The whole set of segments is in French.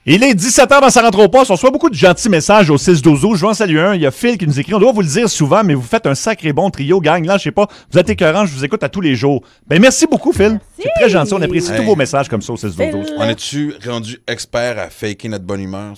Il est 17h dans sa rentre au poste. On reçoit beaucoup de gentils messages au 6-12-12. Je vais en saluer un. Il y a Phil qui nous écrit. On doit vous le dire souvent, mais vous faites un sacré bon trio, gang. Là, je sais pas, vous êtes écœurants. Je vous écoute à tous les jours. Ben, merci beaucoup, Phil. Merci. C'est très gentil. On apprécie tous vos messages comme ça au 6-12-12. On est-tu rendu expert à faker notre bonne humeur?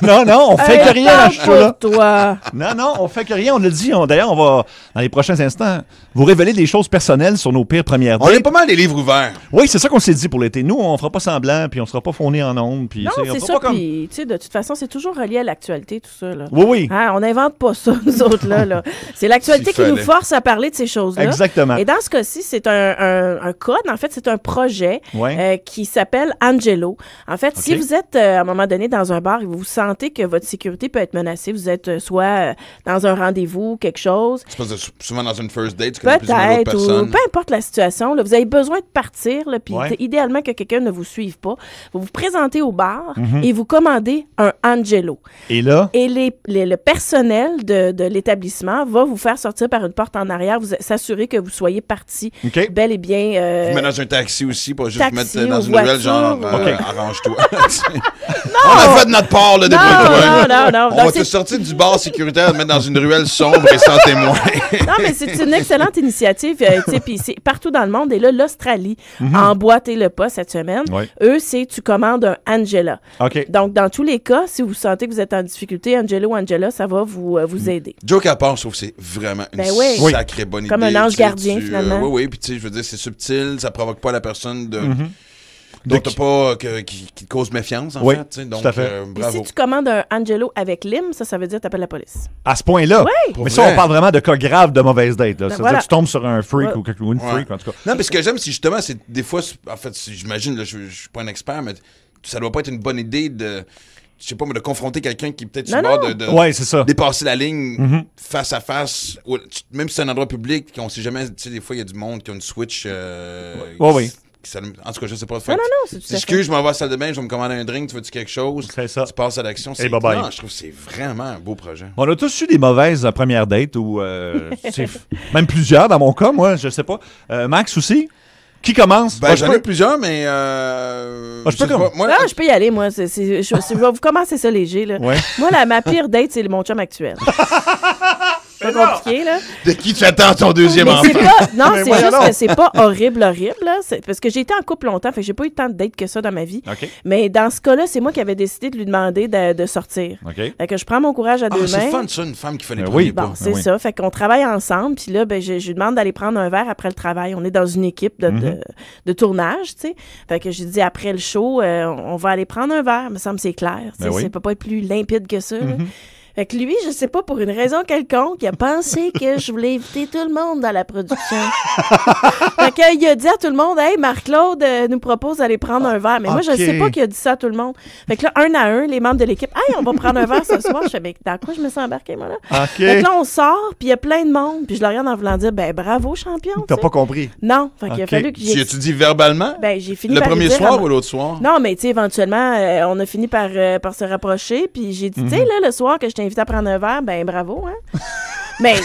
Non, on fait que rien à ce show-là. Toi. Non, on fait que rien. On l'a dit. D'ailleurs, on va, dans les prochains instants, vous révéler des choses personnelles sur nos pires premières dates. On est pas mal des livres ouverts. Oui, c'est ça qu'on s'est dit pour l'été. Nous, on fera pas semblant, puis on sera pas fourni en ondes. Puis, Non, on c'est fera ça. pas comme... Puis, tu sais, de toute façon, c'est toujours relié à l'actualité, tout ça. Là. Oui. Hein, on n'invente pas ça, nous autres. Là. C'est l'actualité qui nous force à parler de ces choses-là. Exactement. Et dans ce cas-ci, c'est un code. En fait, c'est un projet qui s'appelle Angelo. En fait, si vous êtes, à un moment donné, dans un bar et vous sentez que votre sécurité peut être menacée, vous êtes soit dans un rendez-vous, quelque chose. C'est pas souvent dans une first date, tu connais plus ou moins l'autre Peut-être, personne. ou peu importe la situation, là, vous avez besoin de partir, puis idéalement que quelqu'un ne vous suive pas. Vous vous présentez au bar et vous commandez un Angelo. Et là? Et le personnel de l'établissement va vous faire sortir par une porte en arrière, vous s'assurer que vous soyez parti bel et bien... vous mettez dans un taxi aussi, pas juste taxi, mettre dans une voiture, ruelle, genre, arrange-toi. Non! On a fait notre part, là, débrouille-toi. Non. On Donc, va te sortir du bar sécuritaire, te mettre dans une ruelle sombre et sans témoin. Non, mais c'est une excellente initiative, puis c'est partout dans le monde. Et là, l'Australie a emboîté le pas cette semaine. Eux, c'est tu commandes un Angela. Donc, dans tous les cas, si vous sentez que vous êtes en difficulté, Angelo ou Angela, ça va vous aider. Joke à part, je trouve que c'est vraiment une sacrée bonne idée. Comme un ange gardien, finalement. Oui, puis tu sais, je veux dire, c'est subtil, ça provoque pas la personne de... Donc, t'as pas qui te cause méfiance, en fait. Donc, tout à fait. bravo. Et si tu commandes un Angelo avec lime, ça veut dire que t'appelles la police. À ce point-là? Oui. Mais ça, on parle vraiment de cas graves de mauvaise date. Là. C'est-à-dire que tu tombes sur un freak ou une freak, en tout cas. Non, mais ce que j'aime, c'est justement, c'est des fois, en fait, j'imagine, là, je suis pas un expert, mais ça doit pas être une bonne idée de... Je sais pas, mais de confronter quelqu'un qui est peut-être sur le bord de dépasser la ligne face à face. Même si c'est un endroit public, on sait jamais, tu sais, des fois, il y a du monde qui a une switch. En tout cas, je sais pas. Non, c'est tout excuse, je m'en vais à la salle de bain, je vais me commander un drink, tu veux-tu quelque chose? C'est ça. Tu passes à l'action. Et bye-bye. Non, je trouve que c'est vraiment un beau projet. On a tous eu des mauvaises premières dates ou même plusieurs dans mon cas, moi, je sais pas. Max aussi? Qui commence? Ben, j'en ai plusieurs, mais... je peux y aller, moi. Je vais vous commencer ça léger. Là. Moi, ma pire date, c'est mon chum actuel. C'est pas compliqué, là. De qui tu attends ton deuxième enfant? Non, c'est juste que c'est pas horrible, là. Parce que j'ai été en couple longtemps, fait que j'ai pas eu tant de dates que ça dans ma vie. Mais dans ce cas-là, c'est moi qui avais décidé de lui demander de sortir. Fait que je prends mon courage à deux mains. C'est fun, ça, une femme qui fait les premiers pas. Bon, c'est ça. Fait qu'on travaille ensemble, puis là, je lui demande d'aller prendre un verre après le travail. On est dans une équipe de tournage, tu sais. Fait que j'ai dit, après le show, on va aller prendre un verre. Il me semble que c'est clair. Ça peut pas être plus limpide que ça, là. Fait que lui, je sais pas, pour une raison quelconque, il a pensé que je voulais inviter tout le monde dans la production. Fait qu'il a dit à tout le monde, « Hey, Marc-Claude nous propose d'aller prendre un verre. » Mais moi, je sais pas qu'il a dit ça à tout le monde. Fait que là, un à un, les membres de l'équipe, « Hey, on va prendre un verre ce soir. » Je fais, « Mais dans quoi je me sens embarqué, moi, là? » Fait que là, on sort, puis il y a plein de monde. Puis je le regarde en voulant dire, « Ben, bravo, champion. » T'as pas compris? Non. Fait qu'il a fallu que Tu dis verbalement? Ben, j'ai fini le par premier dire soir ou l'autre soir? Non, mais tu sais, éventuellement, on a fini par se rapprocher. Puis j'ai dit, tu sais, là, le soir que je t'ai invité à prendre un verre, ben bravo, hein. Mais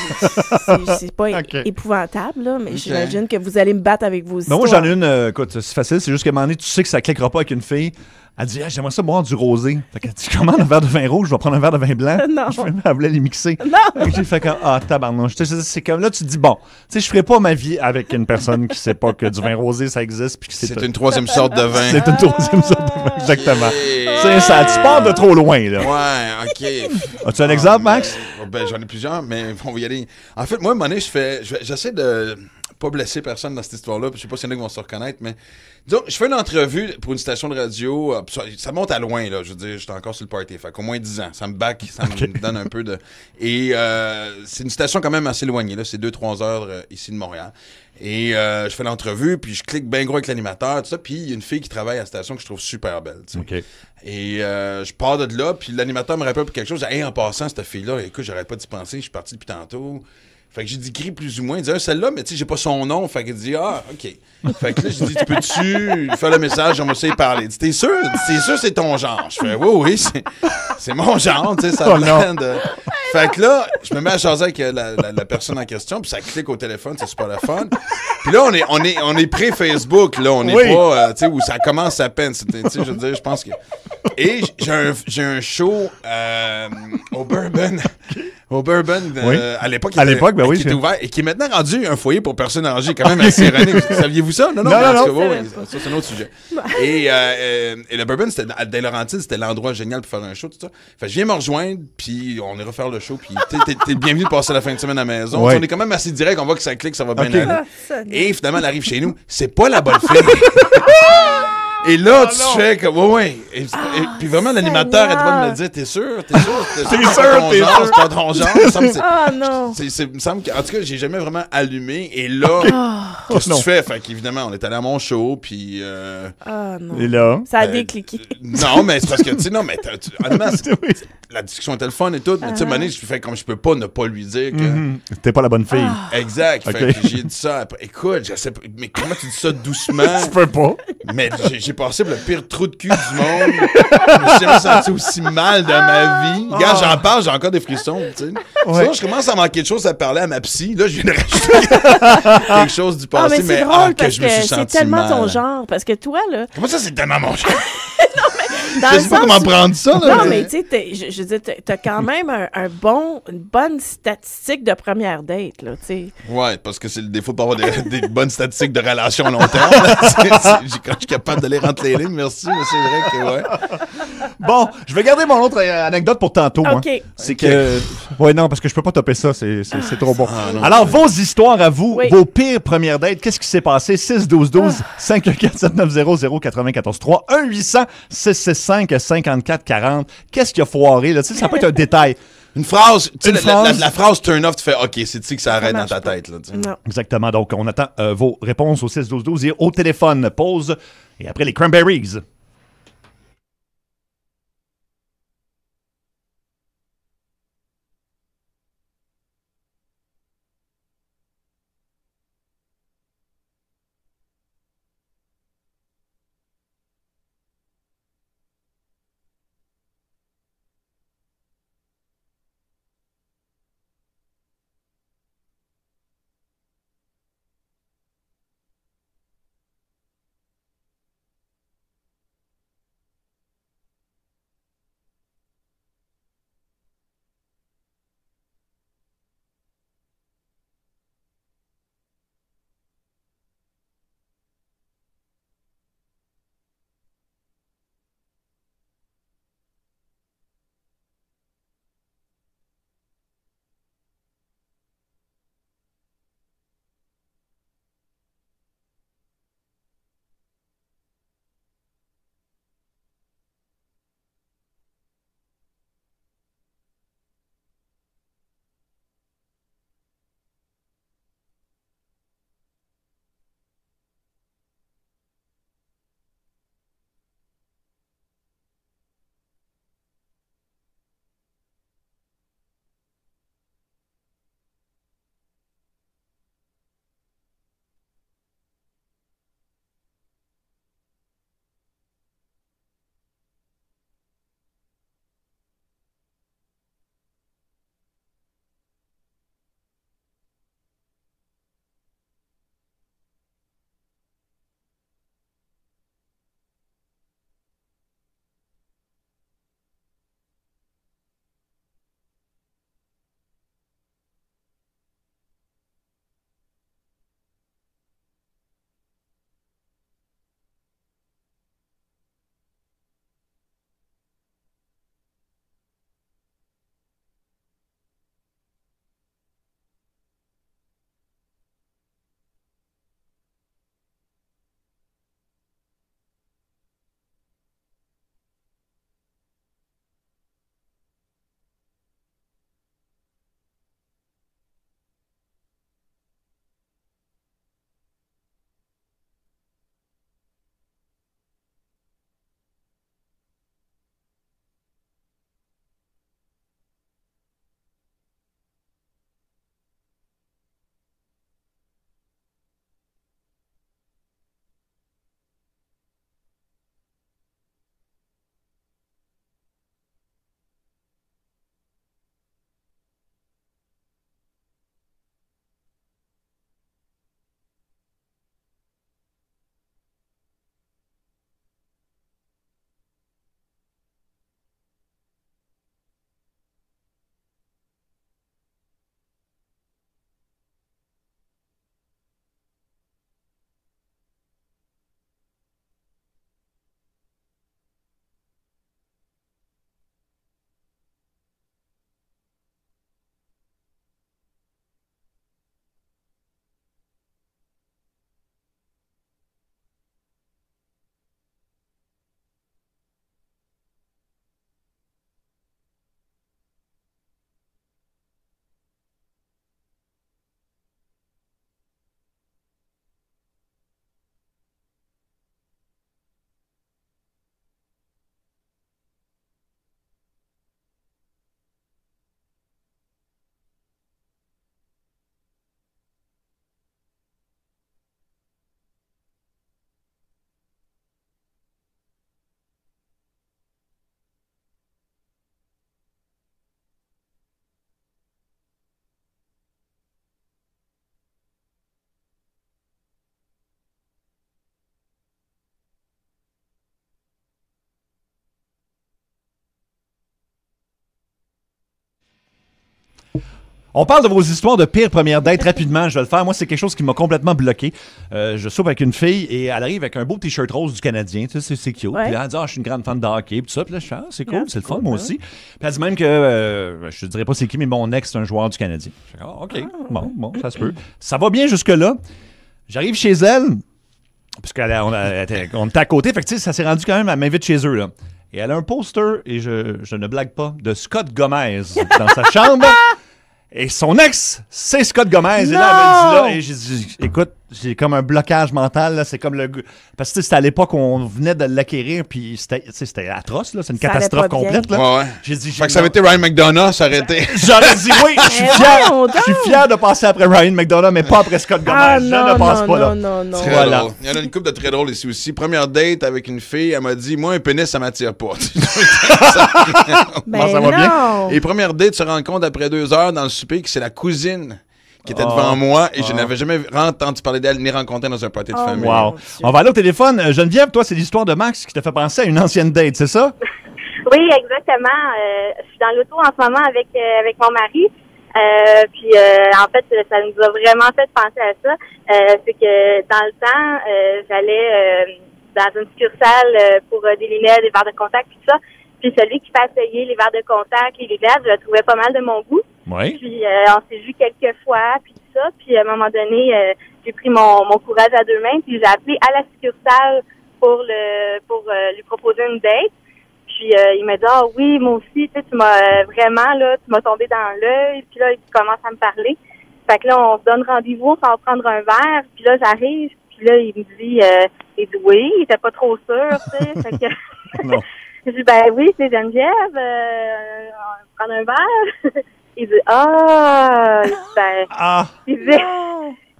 c'est pas épouvantable, là. Mais j'imagine que vous allez me battre avec vos histoires. Moi, j'en ai une, écoute, c'est facile. C'est juste qu'à un moment donné, tu sais que ça cliquera pas avec une fille. Elle dit, j'aimerais ça boire du rosé. Fait qu'elle dit, commande un verre de vin rouge, je vais prendre un verre de vin blanc. Non. Elle voulait les mixer. Non. J'ai fait comme, tabarnouche. C'est comme là, tu te dis, bon, tu sais, je ferai pas ma vie avec une personne qui sait pas que du vin rosé, ça existe. Puis que c'est une troisième sorte de vin. C'est une troisième sorte de vin, exactement. C'est ça, tu pars de trop loin, là. Ouais, OK. As-tu un exemple, Max? Ben, j'en ai plusieurs, mais on va y aller. En fait, moi, à un moment donné, j'essaie de pas blesser personne dans cette histoire-là. Je sais pas s'il y en a qui vont se reconnaître, mais disons, je fais une entrevue pour une station de radio. Ça monte à loin, là. Je veux dire, j'étais encore sur le party. Fait qu'au moins 10 ans. Ça me me donne un peu de... Et c'est une station quand même assez éloignée, là. C'est 2-3 heures ici de Montréal. Et je fais l'entrevue, puis je clique bien gros avec l'animateur, tout ça. Puis il y a une fille qui travaille à la station que je trouve super belle, tu sais. Et je pars de là, puis l'animateur me rappelle pour quelque chose. Hey, en passant, cette fille-là, écoute, j'arrête pas d'y penser. Je suis parti depuis tantôt. Fait que j'ai décrit plus ou moins. Il dit, celle-là, mais tu sais, j'ai pas son nom. Fait qu'il dit, ah, OK. Fait que là, j'ai dit, tu peux-tu faire le message, on va essayer de parler. Il dit, t'es sûr c'est ton genre? Je fais, oui, c'est mon genre, tu sais, ça blende. Fait que là, je me mets à jaser avec la personne en question, puis ça clique au téléphone, c'est super le fun. Puis là, on est pré-Facebook, là, on n'est pas, tu sais, où ça commence à peine. Tu sais, je veux dire, je pense que... Et j'ai un show au Bourbon. Au Bourbon, à l'époque, qui était ouvert et qui est maintenant rendu un foyer pour personnes âgées, quand même assez ironique. Saviez-vous ça? Non. Ça, c'est un autre sujet. Et le Bourbon, c'était à Des-Laurentides, c'était l'endroit génial pour faire un show, tout ça. Fait que je viens me rejoindre, puis on est refaire le show, puis t'es bienvenu de passer la fin de semaine à la maison. Ouais. On est quand même assez direct, on voit que ça clique, ça va bien aller. Et finalement, elle arrive chez nous, c'est pas la bonne fille. Et là, tu fais comme, ouais. Et puis vraiment, l'animateur, elle doit me dire, t'es sûr? C'est pas ton genre. Non. Il me semble que, en tout cas, j'ai jamais vraiment allumé. Et là, qu'est-ce que tu fais? Fait qu'évidemment, on est allé à mon show, puis... non. Et là? Ça a décliqué. Non, mais c'est parce que, tu sais, honnêtement, la discussion était le fun et tout, mais tu sais, Mané, je fais comme je peux pas ne pas lui dire que... T'es pas la bonne fille. Exact. Fait que j'ai dit ça après. Écoute, je sais pas, mais comment tu dis ça doucement? Tu peux pas. Mais j'ai passé pour le pire trou de cul du monde. Je me suis jamais senti aussi mal dans ma vie. Regarde, j'en parle, j'ai encore des frissons, tu sais. Sinon, je commence à manquer de choses à parler à ma psy. Là, je viens de rajouter quelque chose du passé, mais c'est drôle que je me suis senti mal. C'est tellement ton genre, parce que toi, là... Comment ça, c'est tellement mon genre? Je sais pas comment prendre ça. Là, non, mais tu sais, je veux dire, t'as quand même une bonne statistique de première date, là, tu sais. Ouais, parce que c'est le défaut de pas avoir des bonnes statistiques de relation à long terme. Quand je suis capable de lire entre les lignes, merci, mais c'est vrai que, ouais. Bon, je vais garder mon autre anecdote pour tantôt, moi. OK. C'est que... Ouais, non, parce que je peux pas topper ça, c'est trop bon. Ah, alors, vos histoires à vous, vos pires premières dates, qu'est-ce qui s'est passé? 6-12-12, 514-790-0943, 1-800-665-5440. Qu'est-ce qui a foiré, là? Tu sais, ça peut être un détail. Une phrase, tu sais, la phrase turn off, tu fais OK, c'est ici que ça arrête dans ta tête. Là, non. Exactement. Donc, on attend vos réponses au 6-12-12 et au téléphone. Pause. Et après les Cranberries. On parle de vos histoires de pire première date rapidement. Je vais le faire. Moi, c'est quelque chose qui m'a complètement bloqué. Je soupe avec une fille et elle arrive avec un beau t-shirt rose du Canadien. Tu sais, c'est cute. Ouais. Puis là, elle dit, je suis une grande fan de hockey. Puis tout ça. Puis là, je fais, c'est cool, c'est le fun, moi aussi. Puis elle dit même que, je te dirais pas c'est qui, mais mon ex, c'est un joueur du Canadien. Je fais, OK, bon, ça se peut. Ça va bien jusque-là. J'arrive chez elle, puisqu'on était à côté. Fait que, tu sais, ça s'est rendu quand même, elle m'invite chez eux, là. Et elle a un poster, et je ne blague pas, de Scott Gomez dans sa chambre. Et son ex, c'est Scott Gomez. Et là, elle me dit là, et j'ai dit, écoute, j'ai comme un blocage mental, là. C'est comme le. Parce que c'était à l'époque où on venait de l'acquérir, puis c'était atroce, là. C'est une Ça catastrophe allait pas complète, bien. là. Ouais. J'ai dit, Fait que ça avait été Ryan McDonough, ça aurait été. J'aurais dit oui, je suis voyons fier. Je suis fier de passer après Ryan McDonough, mais pas après Scott Gomez. Je ne passe pas là. Non. Très Voilà. drôle. Il y en a une couple de très drôles ici aussi. Première date avec une fille, elle m'a dit, moi, un pénis, ça m'attire pas. Ben ça va bien? Et première date se rend compte après 2 heures dans le souper que c'est la cousine qui était devant moi et je n'avais jamais entendu parler d'elle ni rencontré dans un party de famille. Wow. Mon Dieu. On va aller au téléphone. Geneviève, toi, c'est l'histoire de Max qui t'a fait penser à une ancienne date, c'est ça? Oui, exactement. Je suis dans l'auto en ce moment avec mon mari. Puis en fait, ça nous a vraiment fait penser à ça. C'est que dans le temps, j'allais dans une succursale pour des lunettes, des verres de contact, puis tout ça. Puis celui qui fait essayer les verres de contact, les lunettes, je le trouvais pas mal de mon goût. Oui. Puis on s'est vu quelques fois, puis tout ça. Puis à un moment donné, j'ai pris mon courage à 2 mains, puis j'ai appelé à la succursale pour lui proposer une date. Puis il m'a dit oui, moi aussi, tu sais, tu m'as tombé dans l'œil. Puis là, il commence à me parler. Fait que là, on se donne rendez-vous, on va prendre un verre. Puis là, j'arrive, puis là, il me dit, oui, il était pas trop sûr, tu sais. Fait que Non. je dis, oui, c'est Geneviève, on va prendre un verre. Il dit,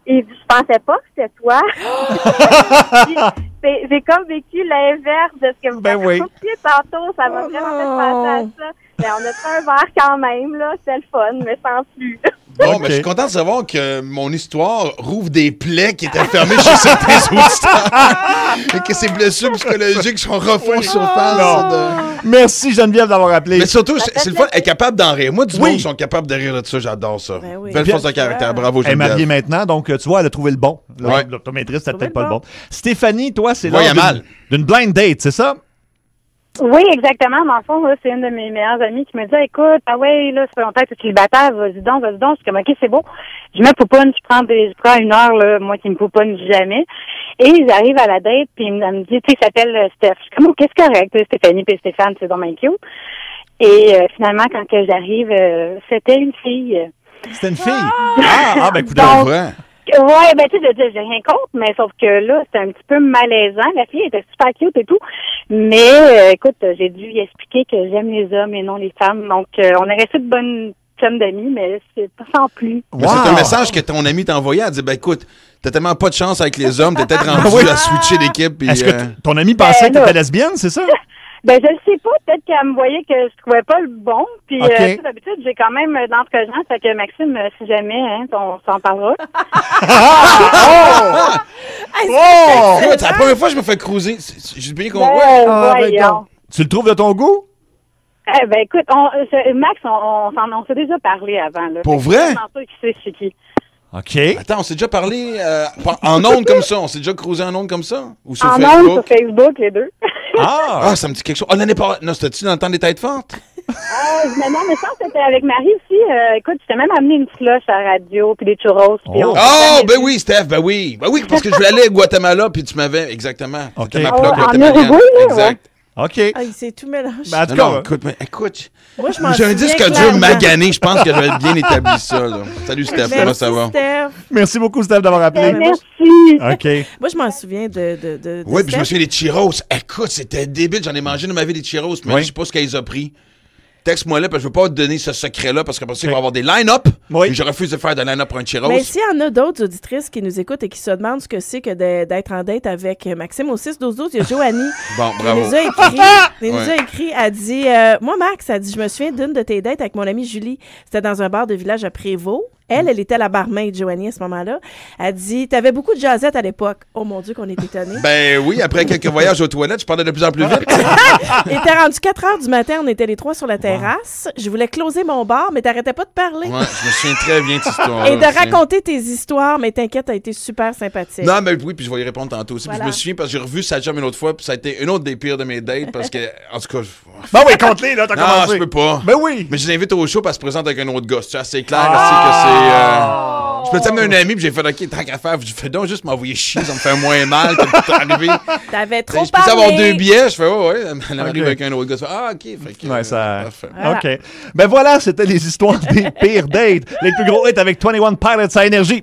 il dit, je pensais pas que c'était toi. J'ai comme vécu l'inverse de ce que vous avez compris tantôt. Ça m'a vraiment fait penser à ça. Mais on a fait un verre quand même, là. C'était le fun, mais sans plus. Bon, mais je suis content de savoir que mon histoire rouvre des plaies qui étaient fermées chez certains auditeurs. Et que ces blessures psychologiques sont refont surface. Merci Geneviève d'avoir appelé. Mais surtout, c'est le fun, elle est capable d'en rire. Moi, du monde qui sont capables de rire de ça, j'adore ça. Ben oui. Belle force de caractère. Bravo, Elle est Geneviève. mariée maintenant, donc tu vois, elle a trouvé le bon. Ouais. L'optométriste, c'était peut-être pas le bon. Stéphanie, toi, c'est Voyez mal. d'une blind date, c'est ça? Oui, exactement. Dans le fond, là, c'est une de mes meilleures amies qui me dit, écoute, là, ça fait longtemps que tu es célibataire, vas-y donc. Je suis comme, OK, c'est beau. Je me pouponne, je prends 1 heure, là, moi qui me pouponne jamais. Et j'arrive à la date, puis elle me dit, tu sais, il s'appelle Steph. Je suis comme, qu'est-ce correct, Stéphanie puis Stéphane, c'est dans ma cute. Et finalement, quand que j'arrive, c'était une fille. C'était une fille? Ben écoute, Donc, vrai. Ouais, tu sais, j'ai rien contre, mais sauf que là, c'était un petit peu malaisant. La fille était super cute et tout. Mais, écoute, j'ai dû lui expliquer que j'aime les hommes et non les femmes. Donc, on est resté de bonnes chums d'amis, mais c'est pas sans plus. Mais c'est un message que ton ami t'a envoyé. Elle dit, écoute, t'as tellement pas de chance avec les hommes, t'es peut-être rendu à switcher d'équipe. Est-ce que ton ami pensait que t'étais lesbienne, c'est ça? Je le sais pas. Peut-être qu'elle me voyait que je trouvais pas le bon. Puis, d'habitude, j'ai quand même d'entre-gens. Fait que Maxime, si jamais, on s'en parlera. C'est la première fois que je me fais cruiser. J'ai bien compris. Tu le trouves de ton goût? Écoute, Max, on s'est déjà parlé avant. Là. Pour vrai? Je pense qui c'est qui. OK. Attends, on s'est déjà parlé en ondes comme ça. On s'est déjà cruisé en ondes comme ça? Ou sur en Facebook? ondes, sur Facebook, les deux. Ça me dit quelque chose. L'année passée. Non, c'était-tu dans le temps des têtes fortes? Non, mais ça, c'était avec Marie aussi. Écoute, je t'ai même amené une slush à la radio, puis des churros. Ben oui, Steph, ben oui, parce que je voulais aller à Guatemala, puis tu m'avais, exactement. C'était ma plaque en Uruguay, exact. OK. Il s'est tout mélangé. Ben, en tout Non, cas, écoute. Moi, je m'en J'ai un souviens disque dur clairement. magané. Je pense que j'avais bien établi ça. Là. Salut, Steph. Comment ça va? Steph. merci beaucoup, Steph, d'avoir appelé. Merci. OK. Moi, je m'en souviens de Oui, puis je me Steph. souviens des Cheetos. Écoute, c'était débile. J'en ai mangé dans ma vie des Cheetos, mais je sais pas ce qu'elle a pris. Texte-moi là, parce que je veux pas te donner ce secret-là, parce qu'après ça, il va y avoir des line-up. Oui. Et je refuse de faire de line-up pour un Cheetos. Mais s'il y en a d'autres auditrices qui nous écoutent et qui se demandent ce que c'est que d'être en date avec Maxime au 6-12-12, il y a Joanie. Bon, Elle bravo. nous a écrit, elle dit moi Max, elle dit je me souviens d'une de tes dates avec mon amie Julie. C'était dans un bar de village à Prévost Elle était la barmaid, Joanie, à ce moment-là. Elle dit, t'avais beaucoup de jasettes à l'époque. Oh mon Dieu, qu'on est étonnés. Ben oui, après quelques voyages aux toilettes, je parlais de plus en plus vite. Il était rendu 4 heures du matin, on était les 3 sur la terrasse. Je voulais closer mon bar, mais t'arrêtais pas de parler. Ouais, je me souviens très bien de cette histoire. Et de raconter tes histoires, mais t'inquiète, t'as été super sympathique. Non, mais oui, puis je vais y répondre tantôt aussi. Voilà. Puis je me souviens parce que j'ai revu sa job une autre fois, puis ça a été une autre des pires de mes dates parce que, en tout cas. Ben oui, compte-les, là, t'as Non, commencé. je peux pas. Ben oui. Mais je l'invite au show parce qu'elle se présente avec un autre gosse. Tu vois, c'est clair aussi que c'est. Je peux t'amener un ami, puis j'ai fait, OK, tant qu'à faire, je fais donc juste m'envoyer chier, ça me fait moins mal que de t'arriver. T'avais trop Je peux parlé. avoir 2 billets. Je fais, ouais, elle arrive Ok. avec un autre gosse. Ah, OK. Fait que, Ouais, ça... parfait. Voilà. OK. Ben voilà, c'était les histoires des pires dates. Les plus gros hits avec 21 Pilots à Énergie.